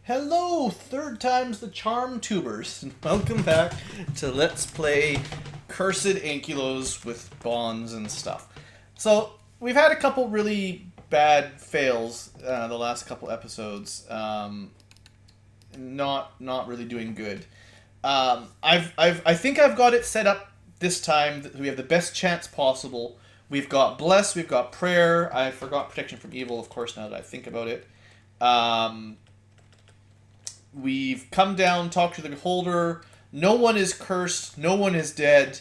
Hello, third time's the charm tubers, and welcome back to Let's Play Cursed Ankylos with bonds and stuff. So, we've had a couple really bad fails the last couple episodes. Not really doing good. I think I've got it set up this time that we have the best chance possible. We've got Bless, we've got Prayer. I forgot Protection from Evil, of course, now that I think about it. We've come down, talked to the Beholder. No one is cursed. No one is dead.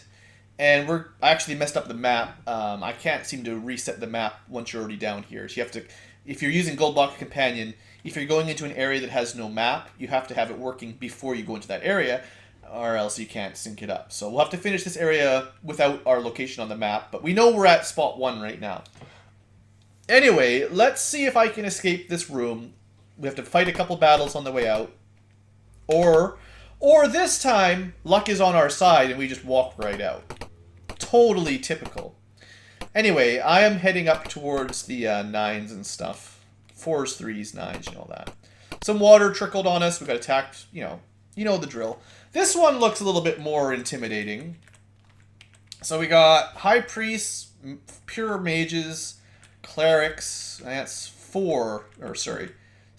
And I actually messed up the map. I can't seem to reset the map once you're already down here. So you have to, if you're using Goldblock Companion, if you're going into an area that has no map, you have to have it working before you go into that area, or else you can't sync it up. So we'll have to finish this area without our location on the map. But we know we're at spot 1 right now. Anyway, let's see if I can escape this room. We have to fight a couple battles on the way out. Or this time, luck is on our side and we just walk right out. Totally typical. Anyway, I am heading up towards the 9s and stuff. 4s, 3s, 9s, and all that. Some water trickled on us. We got attacked, you know the drill. This one looks a little bit more intimidating. So we got High Priests, Pure Mages, Clerics. That's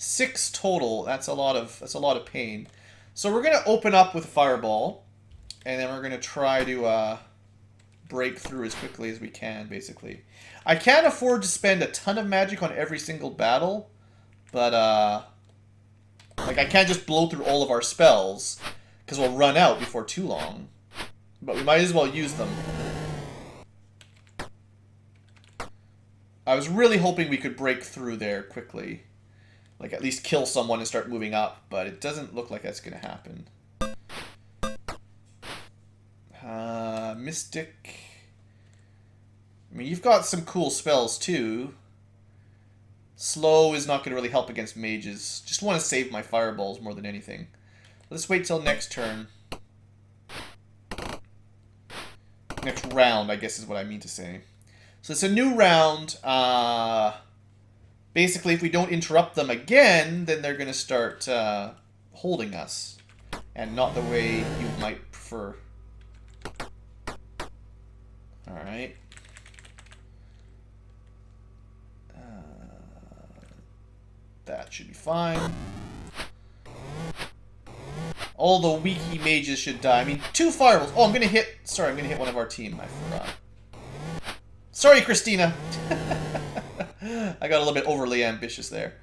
6 total. That's a lot of pain. So we're gonna open up with Fireball, and then we're gonna try to break through as quickly as we can. Basically, I can't afford to spend a ton of magic on every single battle, but like I can't just blow through all of our spells because we'll run out before too long. But we might as well use them. I was really hoping we could break through there quickly. Like, at least kill someone and start moving up, but it doesn't look like that's going to happen. Mystic. I mean, you've got some cool spells, too. Slow is not going to really help against mages. Just want to save my fireballs more than anything. Let's wait till next turn. Next round, I guess is what I mean to say. So it's a new round. Basically, if we don't interrupt them again, then they're going to start holding us. And not the way you might prefer. Alright. That should be fine. All the weaky mages should die. I mean, 2 fireballs. Oh, I'm going to hit... Sorry, I'm going to hit one of our team. I forgot. Sorry, Christina. I got a little bit overly ambitious there.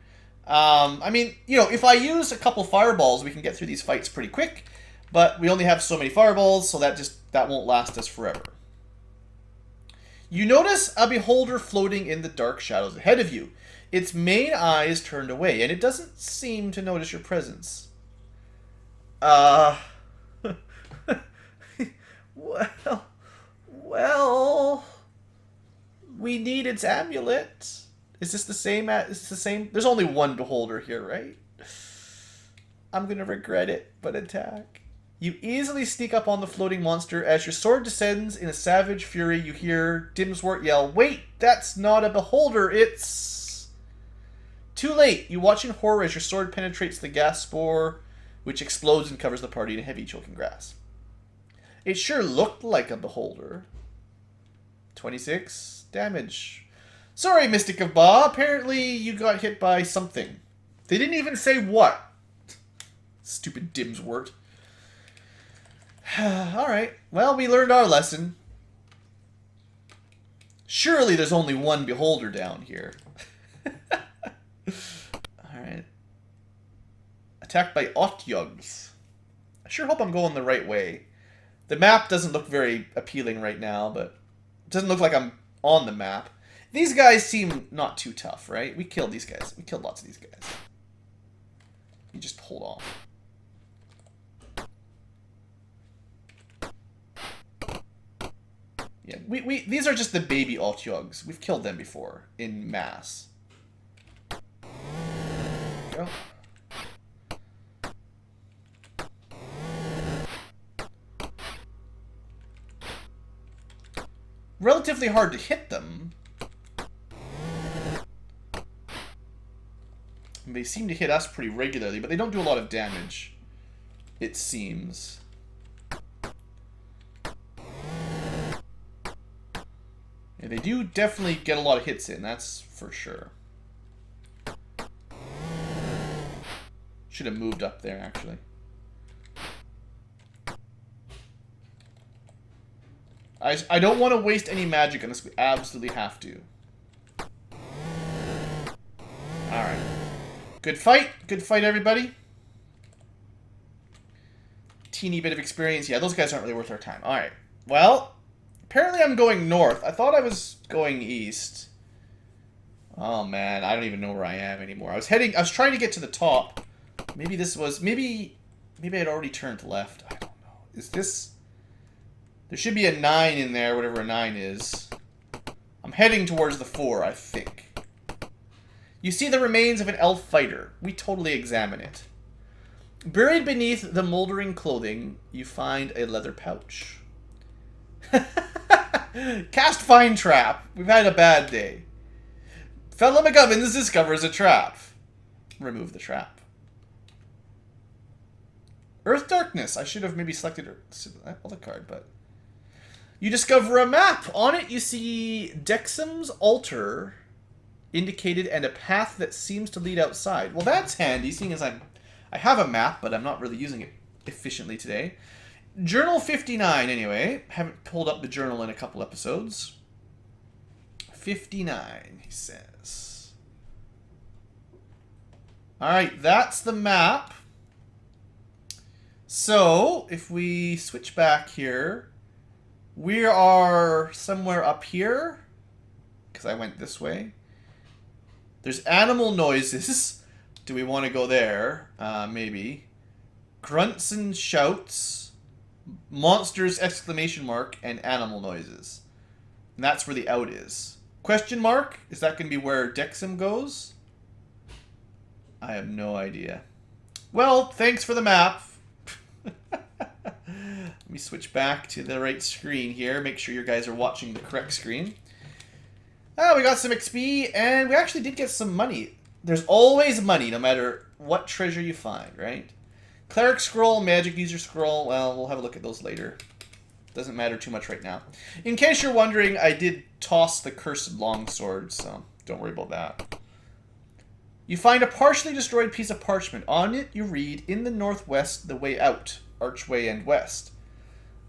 I mean, if I use a couple fireballs, we can get through these fights pretty quick. But we only have so many fireballs, so that won't last us forever. You notice a beholder floating in the dark shadows ahead of you. Its main eye is turned away, and it doesn't seem to notice your presence. Well, we need its amulet. Is this the same? There's only one beholder here, right? I'm gonna regret it, but attack. You easily sneak up on the floating monster. As your sword descends in a savage fury, you hear Dimswort yell, "Wait, that's not a beholder, it's..." Too late. You watch in horror as your sword penetrates the gas spore, which explodes and covers the party in a heavy choking grass. It sure looked like a beholder. 26 damage. Sorry, Mystic of Ba. Apparently you got hit by something. They didn't even say what. Stupid Dimswort. Alright. Well, we learned our lesson. Surely there's only one beholder down here. Alright. Attacked by Otyugs. I sure hope I'm going the right way. The map doesn't look very appealing right now, but it doesn't look like I'm on the map. These guys seem not too tough, right? We killed these guys. We killed lots of these guys. You just hold off. Yeah, these are just the baby Otyugs. We've killed them before in mass. There we go. Relatively hard to hit them. They seem to hit us pretty regularly, but they don't do a lot of damage, it seems. Yeah, they do definitely get a lot of hits in, that's for sure. Should have moved up there, actually. I don't want to waste any magic unless we absolutely have to. Alright. Good fight, everybody. Teeny bit of experience. Yeah, those guys aren't really worth our time. Alright. Well, apparently I'm going north. I thought I was going east. Oh man, I don't even know where I am anymore. I was trying to get to the top. Maybe this was, maybe I had already turned left. I don't know. Is this... There should be a 9 in there, whatever a 9 is. I'm heading towards the 4, I think. You see the remains of an elf fighter. We totally examine it. Buried beneath the moldering clothing, you find a leather pouch. Cast fine trap. We've had a bad day. Fellow McGovens discovers a trap. Remove the trap. Earth Darkness. I should have maybe selected that other card, but... You discover a map. On it you see Dexam's altar indicated and a path that seems to lead outside. Well, that's handy, seeing as I have a map, but I'm not really using it efficiently today. Journal 59, anyway. Haven't pulled up the journal in a couple episodes. 59, he says. Alright, that's the map. So, if we switch back here, we are somewhere up here, because I went this way. There's animal noises. Do we want to go there? Maybe. Grunts and shouts, monsters, exclamation mark, and animal noises. And that's where the out is. Question mark? Is that going to be where Dexam goes? I have no idea. Well, thanks for the map. Let me switch back to the right screen here. Make sure you guys are watching the correct screen. Oh, we got some XP, and we actually did get some money. There's always money, no matter what treasure you find, right? Cleric scroll, magic user scroll. Well, we'll have a look at those later. Doesn't matter too much right now. In case you're wondering, I did toss the cursed longsword, so don't worry about that. You find a partially destroyed piece of parchment. On it, you read, in the northwest, the way out. Archway and west.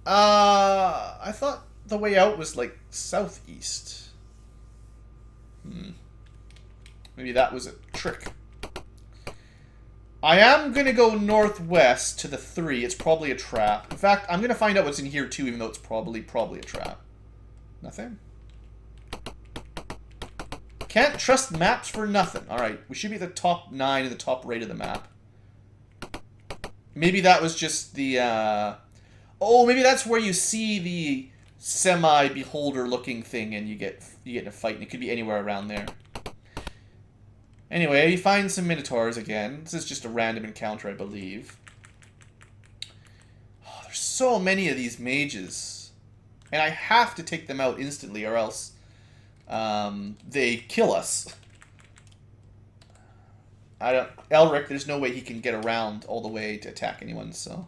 I thought the way out was like southeast. Maybe that was a trick. I am going to go northwest to the 3. It's probably a trap. In fact, I'm going to find out what's in here too, even though it's probably a trap. Nothing? Can't trust maps for nothing. Alright, we should be at the top 9 and the top right of the map. Maybe that was just the, oh, maybe that's where you see the semi-beholder looking thing and you get in a fight, and it could be anywhere around there. Anyway, you find some minotaurs again. This is just a random encounter, I believe. Oh, there's so many of these mages. And I have to take them out instantly or else they kill us. Elric, there's no way he can get around all the way to attack anyone, so.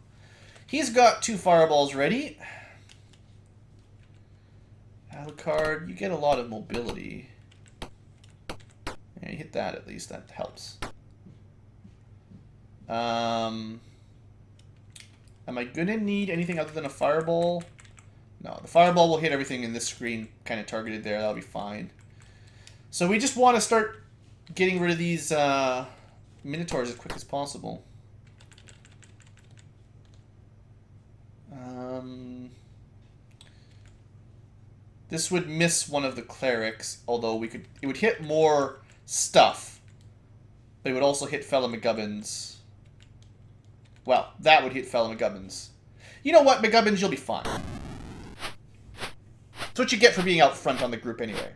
He's got 2 fireballs ready. Alucard, you get a lot of mobility. Yeah, you hit that at least, that helps. Am I gonna need anything other than a fireball? No, the fireball will hit everything in this screen, kind of targeted there, that'll be fine. So we just want to start getting rid of these minotaurs as quick as possible. This would miss one of the clerics, although it would hit more stuff, but it would also hit fellow McGubbins. Well, that would hit fellow McGubbins. You know what, McGubbins, you'll be fine. That's what you get for being out front on the group anyway.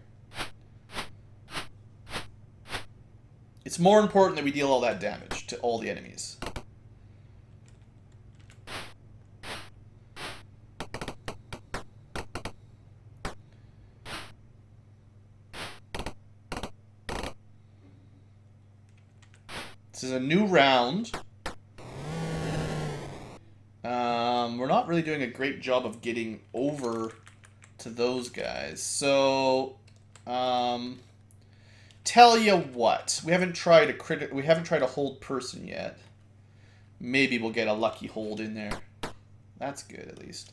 It's more important that we deal all that damage to all the enemies. This is a new round. We're not really doing a great job of getting over to those guys. So, tell you what, we haven't tried a hold person yet. Maybe we'll get a lucky hold in there. That's good, at least.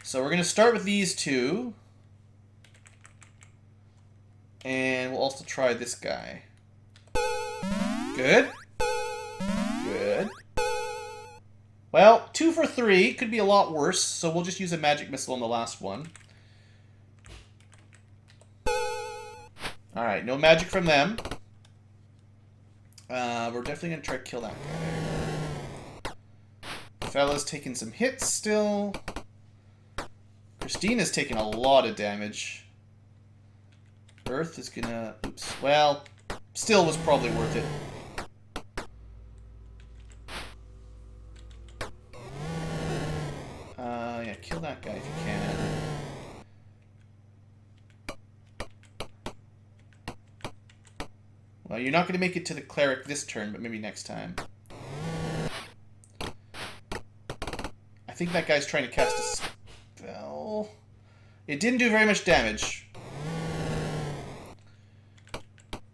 So we're going to start with these two. And we'll also try this guy. Good. Good. Well, 2 for 3. Could be a lot worse, so we'll just use a magic missile on the last one. Alright, no magic from them. We're definitely going to try to kill that guy. Fella's taking some hits still. Christina's taking a lot of damage. Earth is gonna... Oops. Well, still was probably worth it. Yeah, kill that guy if you can. Well, you're not going to make it to the cleric this turn, but maybe next time. I think that guy's trying to cast a spell. It didn't do very much damage.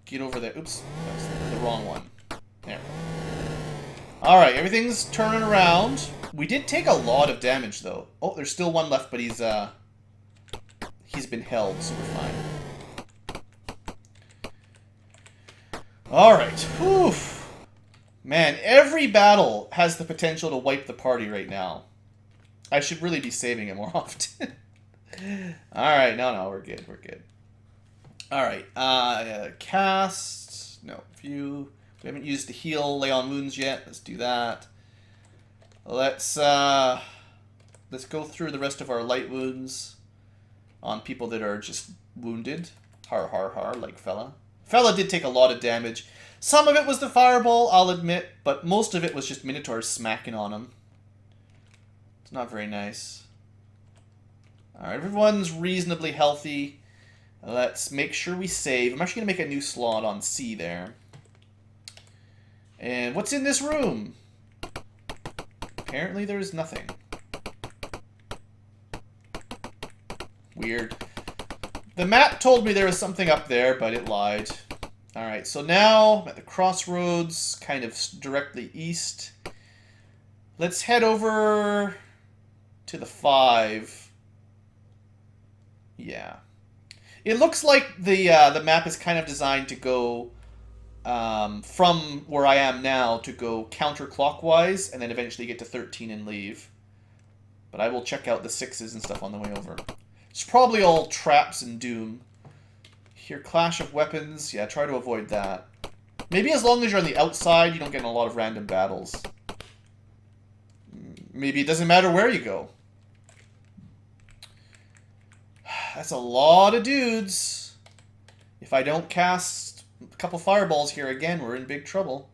Get over there. Oops, that's the wrong one. There. Alright, everything's turning around. We did take a lot of damage, though. Oh, there's still one left, but he's been held, so we're fine. Alright. Whew. Man, every battle has the potential to wipe the party right now. I should really be saving it more often. Alright, no, we're good, we're good. Alright, cast, no, view. We haven't used the heal, lay on wounds yet. Let's do that. Let's go through the rest of our light wounds on people that are just wounded. Har, har, har, like Fella. Fella did take a lot of damage. Some of it was the fireball, I'll admit, but most of it was just minotaurs smacking on him. It's not very nice. Alright, everyone's reasonably healthy. Let's make sure we save. I'm actually going to make a new slot on C there. And what's in this room? Apparently there's nothing. Weird. The map told me there was something up there, but it lied. Alright, so now I'm at the crossroads, kind of directly east. Let's head over to the 5. Yeah. It looks like the map is kind of designed to go from where I am now to go counterclockwise and then eventually get to 13 and leave. But I will check out the 6s and stuff on the way over. It's probably all traps and doom. Here, clash of weapons. Yeah, try to avoid that. Maybe as long as you're on the outside, you don't get in a lot of random battles. Maybe it doesn't matter where you go. That's a lot of dudes. If I don't cast a couple fireballs here again, we're in big trouble.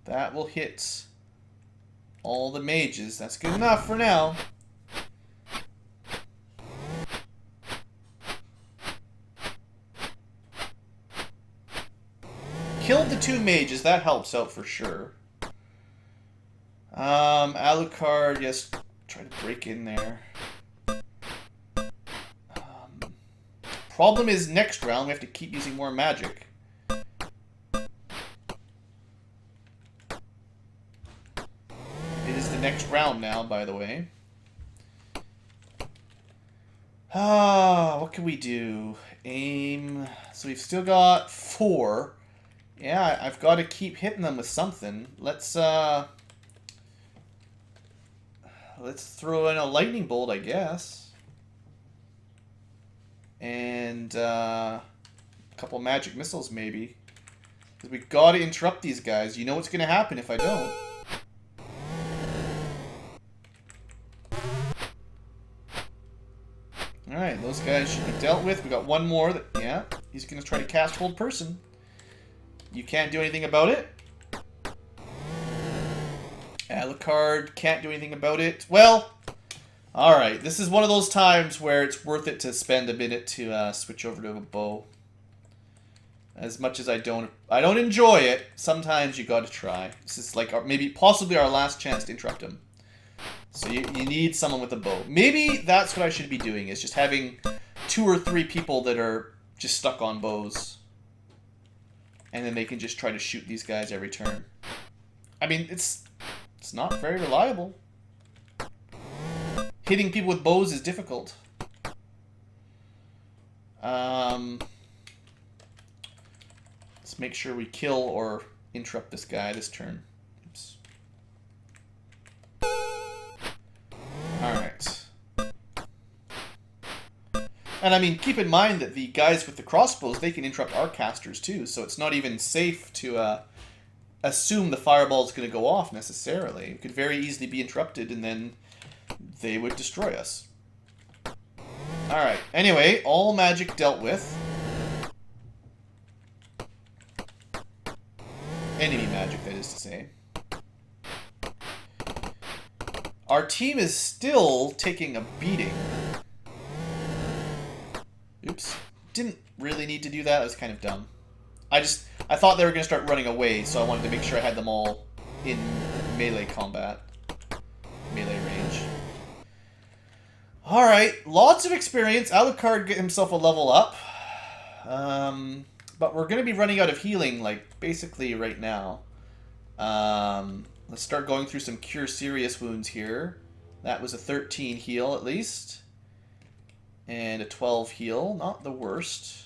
That will hit all the mages. That's good enough for now. Killed the 2 mages. That helps out for sure. Alucard, yes, try to break in there. Problem is next round we have to keep using more magic. It is the next round now, by the way. What can we do? Aim. So we've still got 4. Yeah, I've got to keep hitting them with something. Let's throw in a lightning bolt, I guess. And a couple magic missiles, maybe. Because we got to interrupt these guys. You know what's going to happen if I don't. Alright, those guys should be dealt with. We got one more. Yeah, he's going to try to cast Hold Person. You can't do anything about it. Alucard can't do anything about it. Well, alright. This is one of those times where it's worth it to spend a minute to switch over to a bow. As much as I don't enjoy it, sometimes you gotta try. This is like possibly our last chance to interrupt him. So you need someone with a bow. Maybe that's what I should be doing, is just having 2 or 3 people that are just stuck on bows. And then they can just try to shoot these guys every turn. I mean, it's not very reliable. Hitting people with bows is difficult. Let's make sure we kill or interrupt this guy this turn. Oops. Alright. And I mean, keep in mind that the guys with the crossbows, they can interrupt our casters too, so it's not even safe to assume the fireball is going to go off necessarily. It could very easily be interrupted and then they would destroy us. Alright, anyway, all magic dealt with. Enemy magic, that is to say. Our team is still taking a beating. Oops. Didn't really need to do that. That was kind of dumb. I thought they were going to start running away, so I wanted to make sure I had them all in melee combat. Melee range. Alright, lots of experience. Alucard get himself a level up. But we're going to be running out of healing, like, basically right now. Let's start going through some Cure Serious wounds here. That was a 13 heal, at least. And a 12 heal. Not the worst.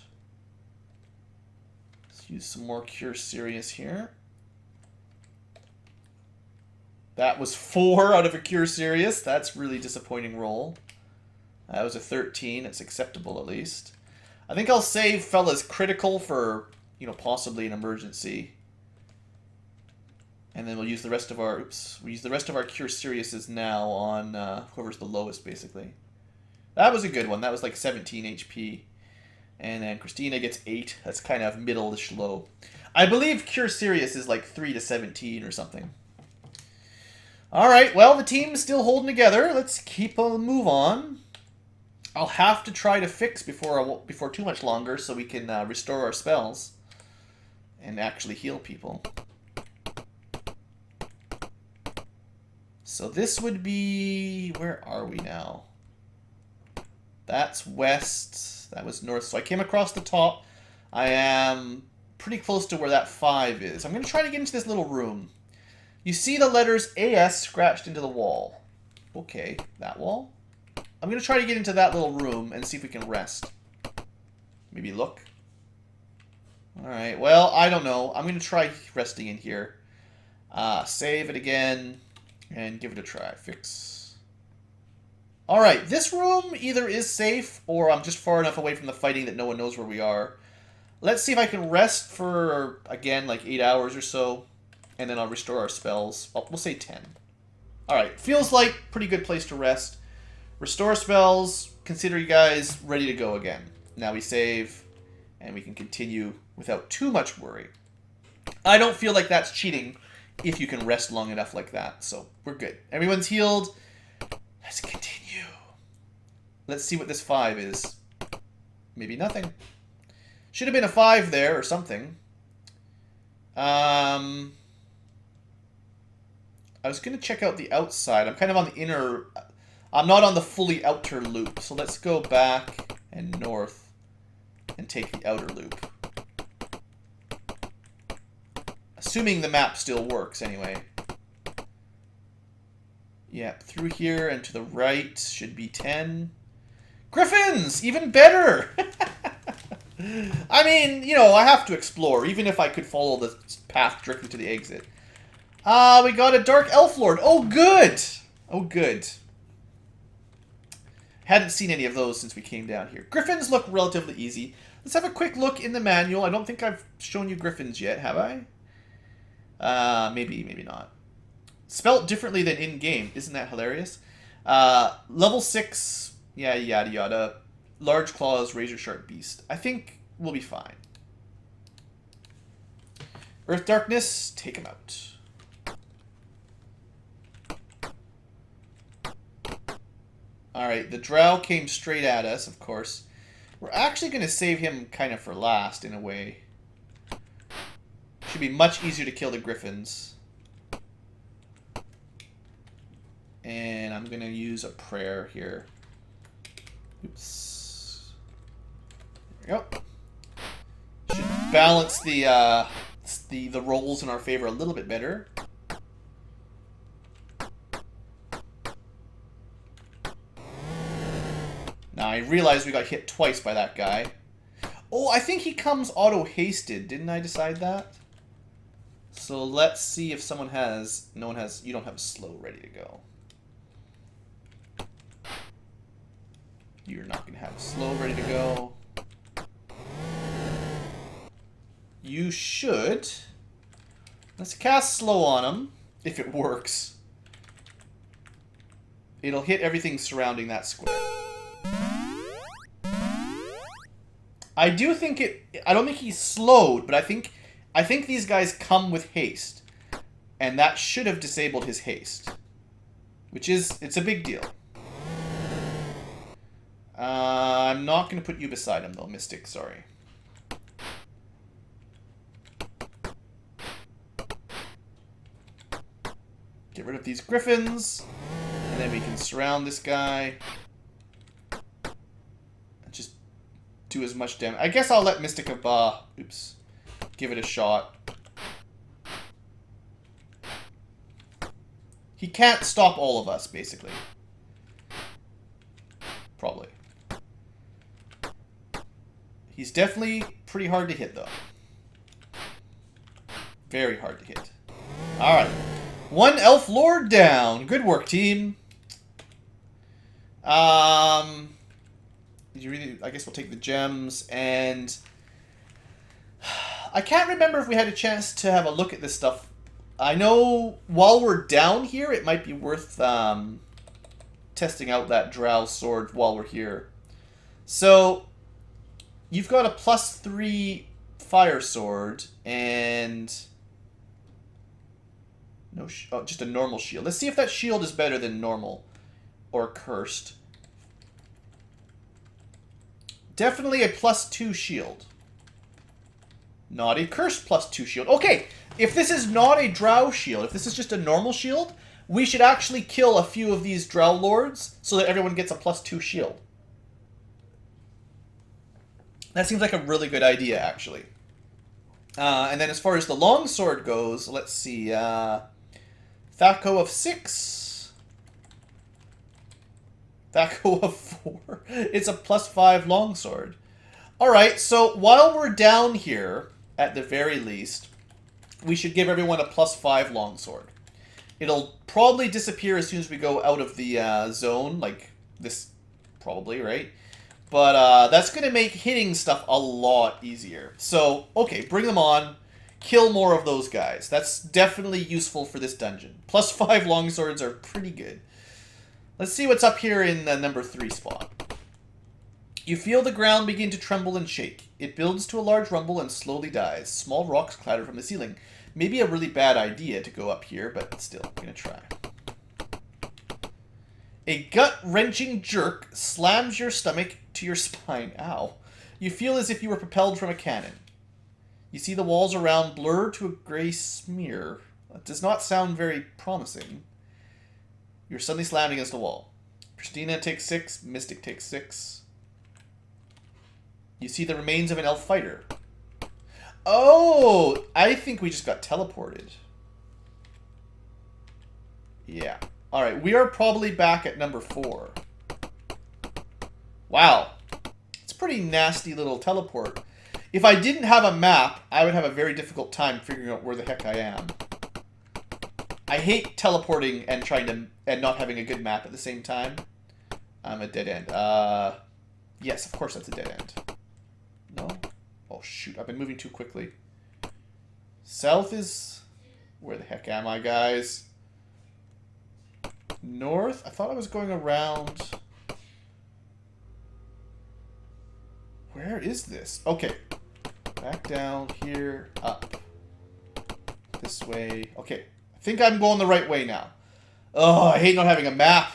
Let's use some more Cure Serious here. That was 4 out of a Cure Serious. That's really disappointing roll. That was a 13. It's acceptable, at least. I think I'll save Fella's critical for, you know, possibly an emergency. And then we'll use the rest of our... Oops. We'll use the rest of our Cure Seriouses now on whoever's the lowest, basically. That was a good one. That was like 17 HP. And then Christina gets 8. That's kind of middle-ish low. I believe Cure Serious is like 3 to 17 or something. Alright, well, the team's still holding together. Let's keep a move on. I'll have to try to fix before too much longer so we can restore our spells and actually heal people. So this would be... Where are we now? That's west. That was north. So I came across the top. I am pretty close to where that 5 is. I'm going to try to get into this little room. You see the letters AS scratched into the wall. Okay, that wall. I'm going to try to get into that little room and see if we can rest. Maybe look. Alright, well, I don't know. I'm going to try resting in here. Save it again and give it a try. Fix. Alright, this room either is safe or I'm just far enough away from the fighting that no one knows where we are. Let's see if I can rest for, again, like 8 hours or so. And then I'll restore our spells. Well, we'll say 10. Alright, feels like a pretty good place to rest. Restore spells, consider you guys ready to go again. Now we save, and we can continue without too much worry. I don't feel like that's cheating if you can rest long enough like that, so we're good. Everyone's healed. Let's continue. Let's see what this 5 is. Maybe nothing. Should have been a 5 there or something. I was going to check out the outside. I'm kind of on the inner... I'm not on the fully outer loop, so let's go back and north and take the outer loop. Assuming the map still works, anyway. Yep, through here and to the right should be 10. Griffins! Even better! I mean, you know, I have to explore, even if I could follow the path directly to the exit. We got a Dark Elf Lord. Oh, good! Oh, good. Hadn't seen any of those since we came down here. Griffins look relatively easy. Let's have a quick look in the manual. I don't think I've shown you Griffins yet, have I? Maybe, maybe not. Spelt differently than in-game. Isn't that hilarious? Level 6, yeah, yada yada. Large claws, razor sharp beast. I think we'll be fine. Earth Darkness, take him out. Alright, the drow came straight at us, of course. We're actually going to save him kind of for last, in a way. Should be much easier to kill the griffins. And I'm going to use a prayer here. Oops. There we go. Should balance the rolls in our favor a little bit better. Now, I realize we got hit twice by that guy. Oh, I think he comes auto-hasted. Didn't I decide that? So let's see if someone has... No one has... You don't have slow ready to go. You're not going to have slow ready to go. You should. Let's cast slow on him, if it works. It'll hit everything surrounding that square. I do think it... I don't think he's slowed, but I think these guys come with haste. And that should have disabled his haste. Which is... It's a big deal. I'm not going to put you beside him, though, Mystic. Sorry. Get rid of these griffins. And then we can surround this guy. Just do as much damage. I guess I'll let Mystic of oops. Give it a shot. He can't stop all of us, basically. Probably. He's definitely pretty hard to hit, though. Very hard to hit. Alright. One Elf Lord down. Good work, team. I guess we'll take the gems, and... I can't remember if we had a chance to have a look at this stuff. I know while we're down here, it might be worth testing out that drow sword while we're here. So, you've got a +3 fire sword, and... No, just a normal shield. Let's see if that shield is better than normal or cursed. Definitely a +2 shield. Not a cursed +2 shield. Okay, if this is not a drow shield, if this is just a normal shield, we should actually kill a few of these drow lords so that everyone gets a +2 shield. That seems like a really good idea, actually. And then as far as the longsword goes, let's see. Thaco of 6. Thaco of 4. It's a +5 longsword. Alright, so while we're down here, at the very least, we should give everyone a +5 longsword. It'll probably disappear as soon as we go out of the zone, like this, probably, right? But that's going to make hitting stuff a lot easier. So, okay, bring them on. Kill more of those guys. That's definitely useful for this dungeon. +5 longswords are pretty good. Let's see what's up here in the number 3 spot. You feel the ground begin to tremble and shake. It builds to a large rumble and slowly dies. Small rocks clatter from the ceiling. Maybe a really bad idea to go up here, but still, I'm going to try. A gut-wrenching jerk slams your stomach to your spine. Ow. You feel as if you were propelled from a cannon. You see the walls around blur to a gray smear. That does not sound very promising. You're suddenly slammed against the wall. Christina takes 6. Mystic takes 6. You see the remains of an elf fighter. Oh! I think we just got teleported. Yeah. Alright, we are probably back at number 4. Wow. It's a pretty nasty little teleport. If I didn't have a map, I would have a very difficult time figuring out where the heck I am. I hate teleporting and and not having a good map at the same time. I'm a dead end. Yes, of course that's a dead end. No? Oh shoot, I've been moving too quickly. South is... Where the heck am I, guys? North? I thought I was going around... Where is this? Okay. Back down, here, up. This way. Okay. I think I'm going the right way now. Oh, I hate not having a map.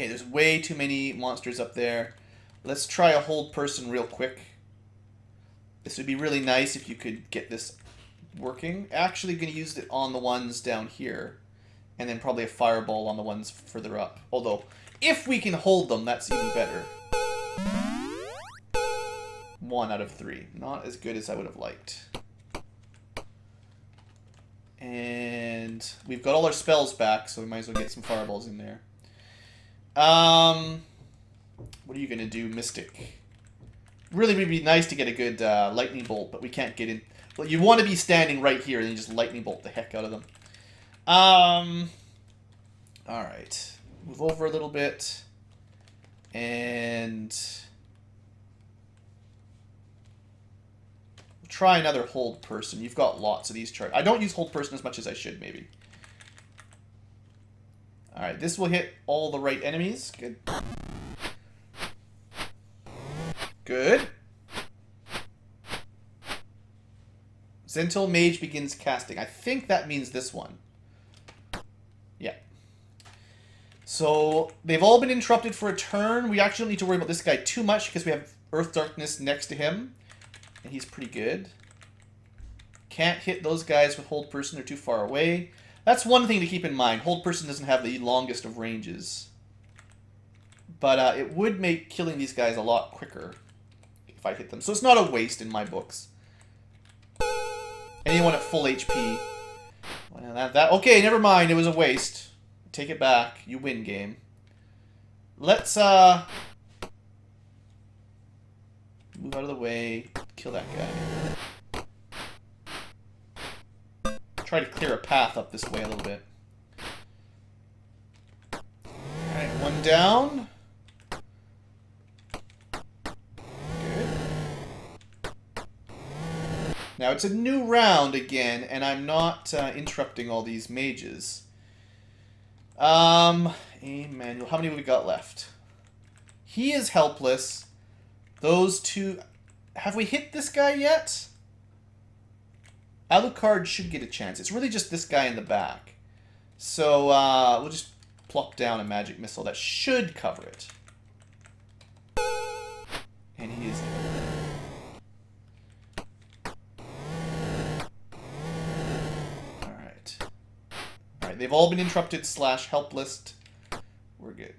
Okay, there's way too many monsters up there. Let's try a hold person real quick. This would be really nice if you could get this working. Actually going to use it on the ones down here. And then probably a fireball on the ones further up. Although, if we can hold them, that's even better. 1 out of 3. Not as good as I would have liked. And we've got all our spells back, so we might as well get some fireballs in there. What are you going to do, Mystic? Really would be nice to get a good lightning bolt, but we can't get in. Well, you want to be standing right here, and then just lightning bolt the heck out of them. Alright. Move over a little bit. And try another hold person. You've got lots of these charts. I don't use hold person as much as I should, maybe. Alright, this will hit all the right enemies. Good. Good. Zentil Mage begins casting. I think that means this one. Yeah. So, they've all been interrupted for a turn. We actually don't need to worry about this guy too much because we have Earth Darkness next to him. And he's pretty good. Can't hit those guys with Hold Person. They're too far away. That's one thing to keep in mind. Hold Person doesn't have the longest of ranges. But it would make killing these guys a lot quicker if I hit them. So it's not a waste in my books. Anyone at full HP. Well, okay, never mind. It was a waste. Take it back. You win, game. Let's move out of the way. Kill that guy. Try to clear a path up this way a little bit. Alright, one down. Good. Now it's a new round again, and I'm not interrupting all these mages. Emmanuel, how many have we got left? He is helpless. Those two... Have we hit this guy yet? Alucard should get a chance. It's really just this guy in the back. So, we'll just plop down a magic missile. That should cover it. And he is... Alright. Alright, they've all been interrupted / helpless. We're good.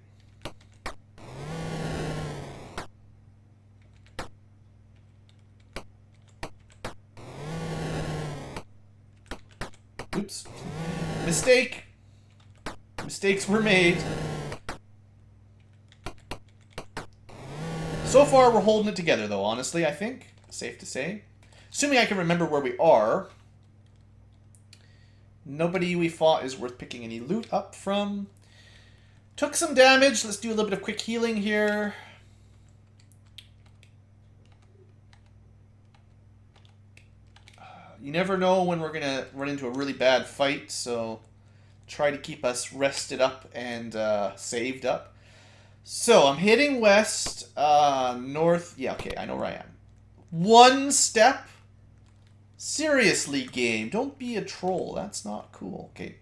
Oops. Mistake! Mistakes were made. So far, we're holding it together, though, honestly, I think. Safe to say. Assuming I can remember where we are. Nobody we fought is worth picking any loot up from. Took some damage. Let's do a little bit of quick healing here. You never know when we're going to run into a really bad fight, so try to keep us rested up and saved up. So, I'm heading west, north. Yeah, okay, I know where I am. One step? Seriously, game. Don't be a troll. That's not cool. Okay.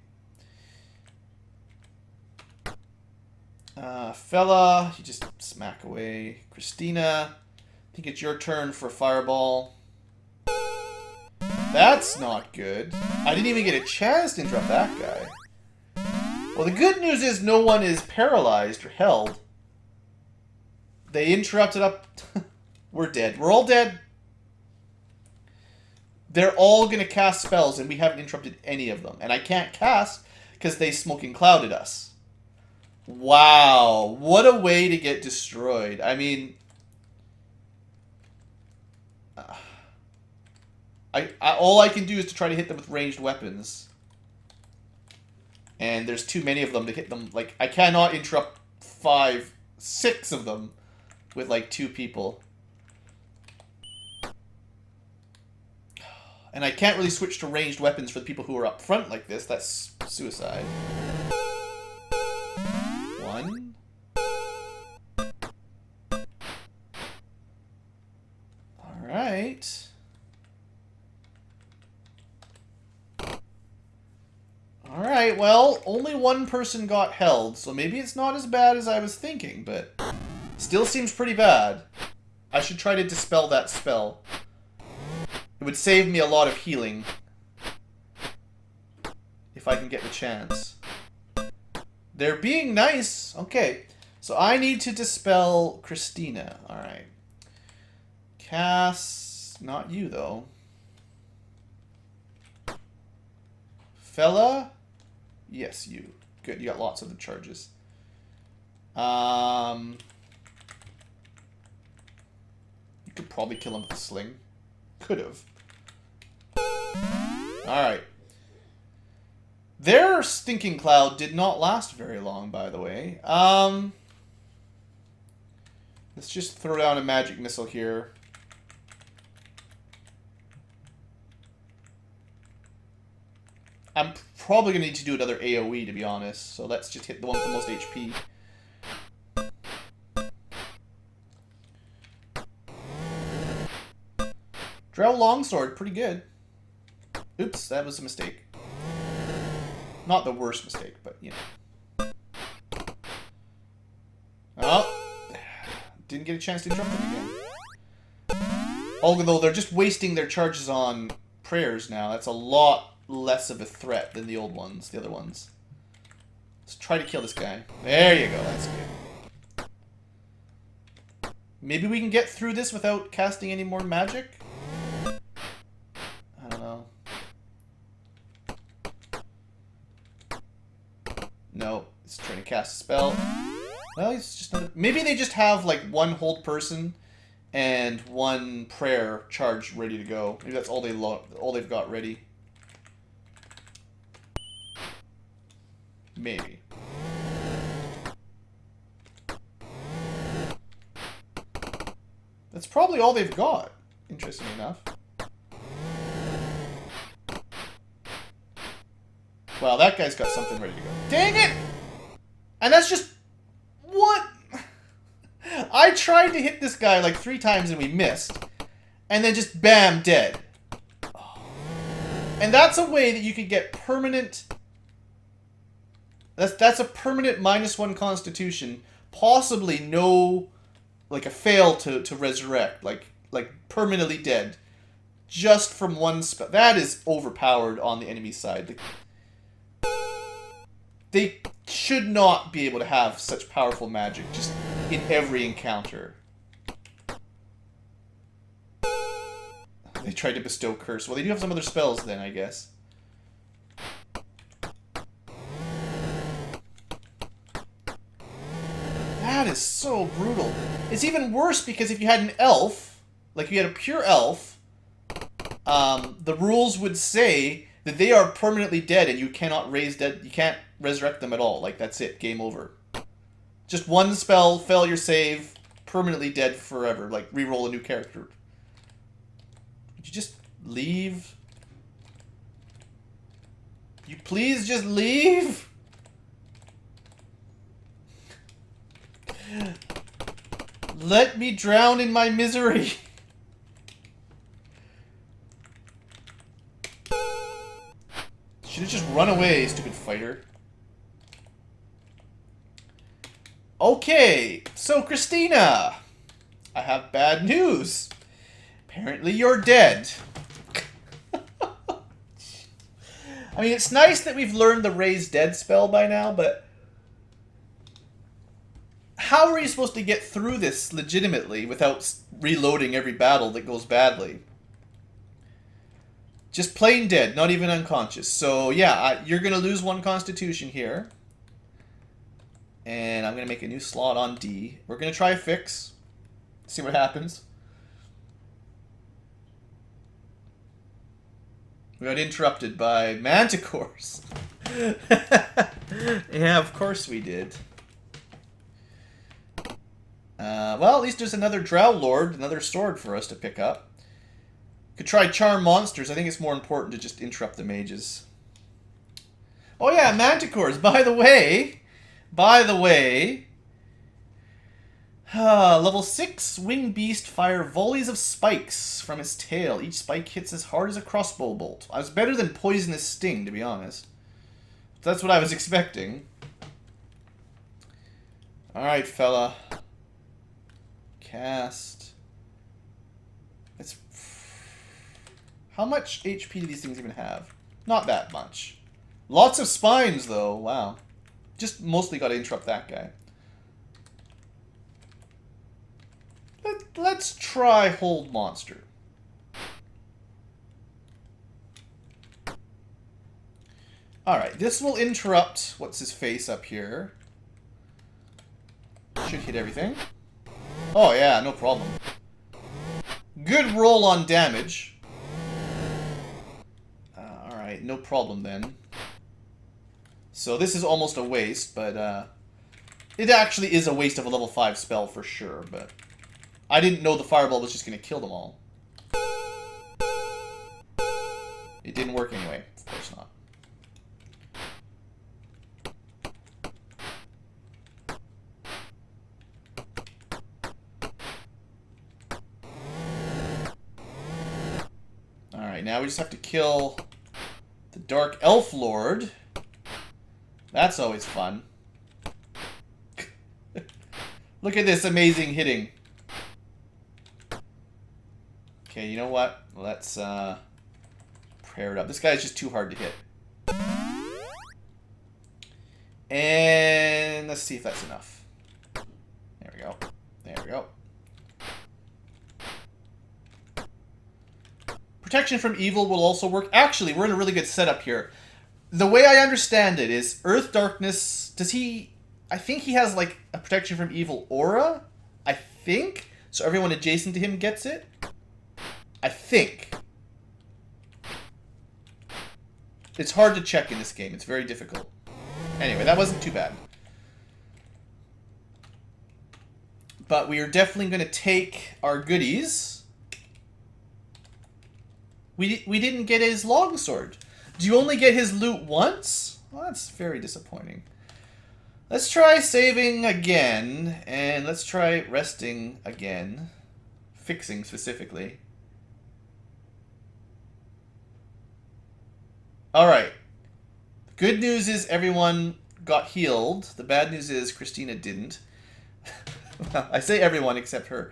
Fella, you just smack away. Christina, I think it's your turn for Fireball. That's not good. I didn't even get a chance to interrupt that guy. Well, the good news is no one is paralyzed or held. They interrupted up. We're dead. We're all dead. They're all going to cast spells, and we haven't interrupted any of them. And I can't cast because they smoking clouded us. Wow. What a way to get destroyed. I mean... all I can do is to try to hit them with ranged weapons. And there's too many of them to hit them. Like, I cannot interrupt 5, 6 of them with, like, 2 people. And I can't really switch to ranged weapons for the people who are up front like this. That's suicide. 1. Alright. Alright, Alright, well, only one person got held, so maybe it's not as bad as I was thinking, but still seems pretty bad. I should try to dispel that spell. It would save me a lot of healing. If I can get the chance. They're being nice. Okay. So I need to dispel Christina. Alright. Cass. Not you, though. Fella? Yes, you. Good. You got lots of the charges. You could probably kill him with a sling. Could have. Alright. Their stinking cloud did not last very long, by the way. Let's just throw down a magic missile here. I'm probably going to need to do another AoE, to be honest. So let's just hit the one with the most HP. Drow Longsword, pretty good. Oops, that was a mistake. Not the worst mistake, but, you know. Oh. Didn't get a chance to interrupt them again. Although they're just wasting their charges on prayers now. That's a lot less of a threat than the old ones, the other ones. Let's try to kill this guy. There you go, that's good. Maybe we can get through this without casting any more magic? I don't know. No, he's trying to cast a spell. Well, he's just not... Maybe they just have, like, one hold person and one prayer charge ready to go. Maybe that's all they've got ready. Maybe. That's probably all they've got, interestingly enough. Well, that guy's got something ready to go. Dang it! And that's just... What? I tried to hit this guy like 3 times and we missed. And then just bam, dead. And that's a way that you could get permanent... That's a permanent -1 constitution. Possibly no... Like a fail to resurrect. Like permanently dead. Just from one spell. That is overpowered on the enemy side. They should not be able to have such powerful magic just in every encounter. They tried to bestow curse. Well, they do have some other spells then, I guess. That is so brutal. It's even worse because if you had an elf, like if you had a pure elf, the rules would say that they are permanently dead and you cannot you can't resurrect them at all. Like, that's it. Game over. Just one spell, failure save, permanently dead forever. Like, re-roll a new character. Would you just leave? You please just leave? Let me drown in my misery. Should have just run away, stupid fighter. Okay, so Christina, I have bad news. Apparently you're dead. I mean, it's nice that we've learned the Raise Dead spell by now, but how are you supposed to get through this legitimately without reloading every battle that goes badly? Just plain dead, not even unconscious. So yeah, you're going to lose 1 constitution here. And I'm going to make a new slot on D. We're going to try a fix. See what happens. We got interrupted by manticores. Yeah, of course we did. Well, at least there's another Drow Lord, another sword for us to pick up. Could try Charm Monsters. I think it's more important to just interrupt the mages. Oh yeah, manticores. By the way, level 6, Winged Beast fire volleys of spikes from its tail. Each spike hits as hard as a crossbow bolt. I was better than Poisonous Sting, to be honest. That's what I was expecting. Alright, fella. Cast. It's... How much HP do these things even have? Not that much. Lots of spines, though. Wow. Just mostly got to interrupt that guy. Let's try hold monster. Alright, this will interrupt what's his face up here. Should hit everything. Oh yeah, no problem. Good roll on damage. Alright, no problem then. So this is almost a waste, but it actually is a waste of a level 5 spell for sure, but I didn't know the fireball was just going to kill them all. It didn't work anyway. Of course not. Alright, now we just have to kill the Dark Elf Lord. That's always fun. Look at this amazing hitting. Okay, you know what? Let's prayer it up. This guy's just too hard to hit. And let's see if that's enough. There we go. There we go. Protection from evil will also work. Actually, we're in a really good setup here. The way I understand it is Earth Darkness... Does he... I think he has like a protection from evil aura. I think. So everyone adjacent to him gets it. I think. It's hard to check in this game. It's very difficult. Anyway, that wasn't too bad. But we are definitely going to take our goodies. We didn't get his longsword. Do you only get his loot once? Well, that's very disappointing. Let's try saving again, and let's try resting again. Fixing, specifically. Alright. Good news is everyone got healed. The bad news is Christina didn't. I say everyone except her.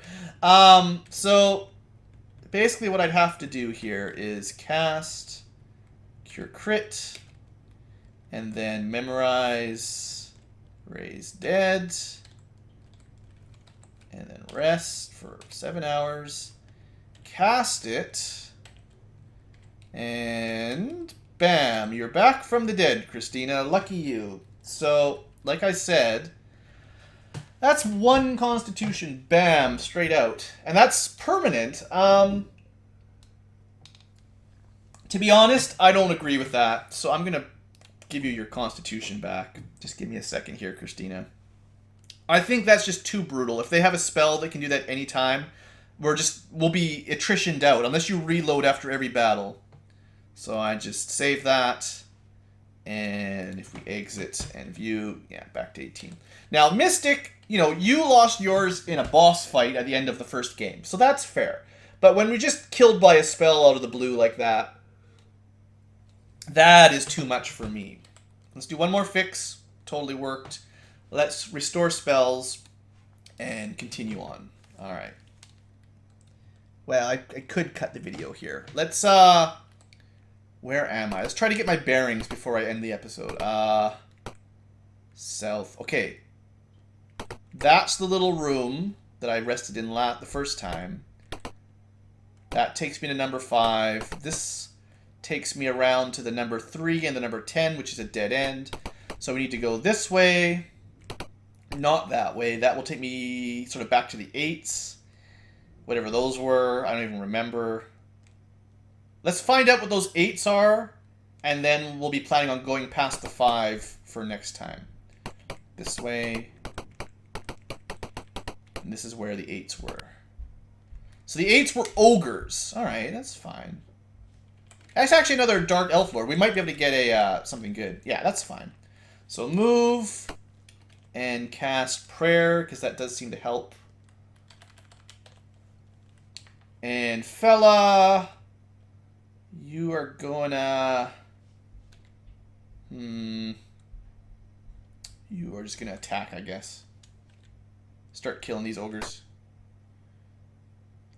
So, basically what I'd have to do here is cast Cure Crit, and then memorize Raise Dead, and then rest for 7 hours, cast it, and bam, you're back from the dead, Christina. Lucky you. So, like I said, that's 1 constitution, bam, straight out. And that's permanent. To be honest, I don't agree with that. So I'm going to give you your constitution back. Just give me a second here, Christina. I think that's just too brutal. If they have a spell that can do that anytime, we'll be attritioned out unless you reload after every battle. So I just save that. And if we exit and view, yeah, back to 18. Now, Mystic, you know, you lost yours in a boss fight at the end of the first game. So that's fair. But when we're just killed by a spell out of the blue like that, that is too much for me. Let's do one more fix. Totally worked. Let's restore spells and continue on. All right. Well, I could cut the video here. Let's, where am I? Let's try to get my bearings before I end the episode. South. Okay. That's the little room that I rested in the first time. That takes me to number 5. This takes me around to the number 3 and the number 10, which is a dead end. So we need to go this way, not that way. That will take me sort of back to the 8s. Whatever those were, I don't even remember. Let's find out what those 8s are, and then we'll be planning on going past the 5 for next time. This way. And this is where the 8s were. So the 8s were ogres. Alright, that's fine. That's actually another Dark Elf Lord. We might be able to get a something good. Yeah, that's fine. So move and cast Prayer, because that does seem to help. And fella, you are gonna You are just going to attack, I guess. Start killing these ogres.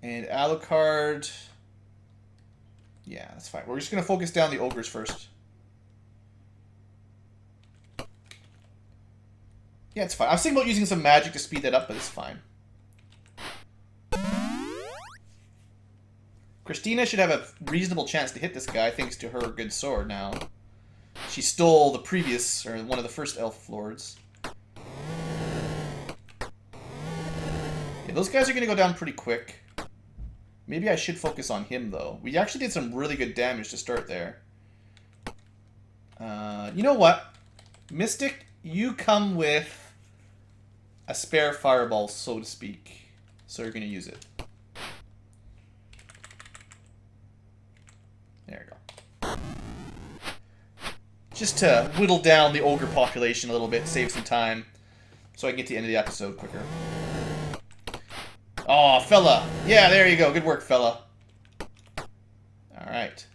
And Alucard... Yeah, that's fine. We're just going to focus down the ogres first. Yeah, it's fine. I was thinking about using some magic to speed that up, but it's fine. Christina should have a reasonable chance to hit this guy thanks to her good sword now. She stole the previous, or one of the first elf lords. Yeah, those guys are going to go down pretty quick. Maybe I should focus on him, though. We actually did some really good damage to start there. You know what? Mystic, you come with a spare fireball, so to speak. So you're going to use it. There we go. Just to whittle down the ogre population a little bit, save some time, so I can get to the end of the episode quicker. Oh, fella. Yeah, there you go. Good work, fella. Alright.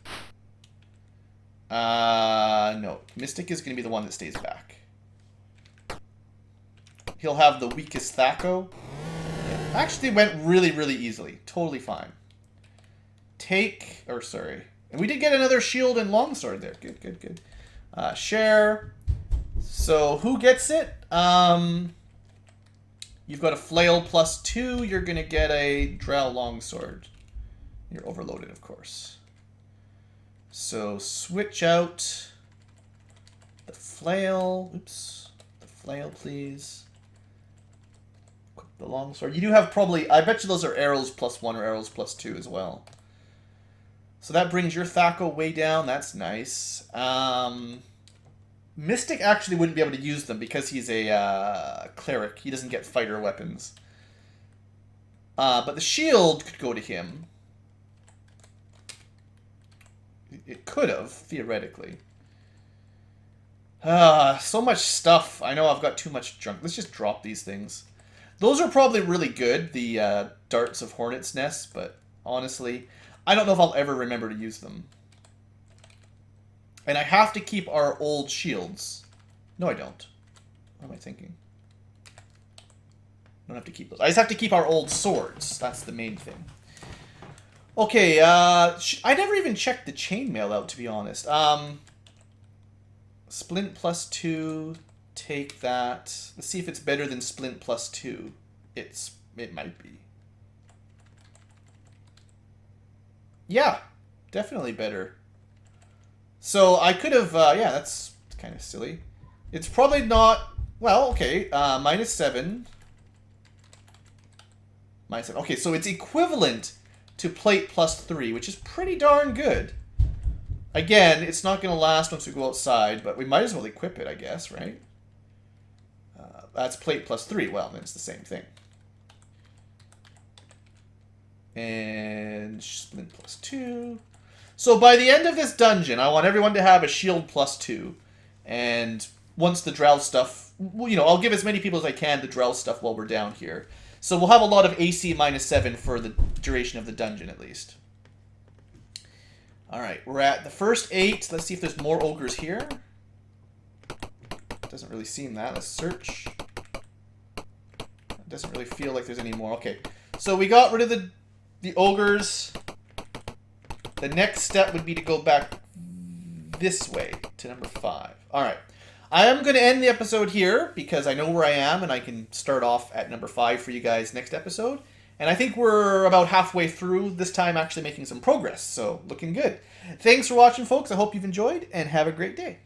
No. Mystic is going to be the one that stays back. He'll have the weakest Thaco. Yeah. Actually went really, really easily. Totally fine. Take... Or, sorry. And we did get another shield and longsword there. Good, good, good. Share. So, who gets it? You've got a flail +2. You're going to get a drow longsword. You're overloaded, of course. So, switch out the flail. Oops. The flail, please. Equip the longsword. You do have probably... I bet you those are arrows +1 or arrows +2 as well. So that brings your Thaco way down. That's nice. Mystic actually wouldn't be able to use them because he's a cleric. He doesn't get fighter weapons. But the shield could go to him. It could have, theoretically. So much stuff. I know I've got too much junk. Let's just drop these things. Those are probably really good, the darts of hornet's nest, but honestly, I don't know if I'll ever remember to use them. And I have to keep our old shields. No, I don't. What am I thinking? I don't have to keep those. I just have to keep our old swords. That's the main thing. Okay, I never even checked the chainmail out, to be honest. Splint +2. Take that. Let's see if it's better than Splint +2. It might be. Yeah, definitely better. So I could have, yeah, that's kind of silly. It's probably not, well, okay, -7. -7. Okay, so it's equivalent to plate +3, which is pretty darn good. Again, it's not going to last once we go outside, but we might as well equip it, I guess, right? That's plate +3. Well, then it's the same thing. And splint +2. So by the end of this dungeon, I want everyone to have a shield +2. And once the drow stuff, you know, I'll give as many people as I can the drow stuff while we're down here. So we'll have a lot of AC -7 for the duration of the dungeon, at least. Alright, we're at the first 8. Let's see if there's more ogres here. Doesn't really seem that. Let's search. Doesn't really feel like there's any more. Okay, so we got rid of the ogres. The next step would be to go back this way to number 5. Alright. I am going to end the episode here because I know where I am and I can start off at number 5 for you guys next episode. And I think we're about halfway through, this time actually making some progress. So, looking good. Thanks for watching, folks. I hope you've enjoyed and have a great day.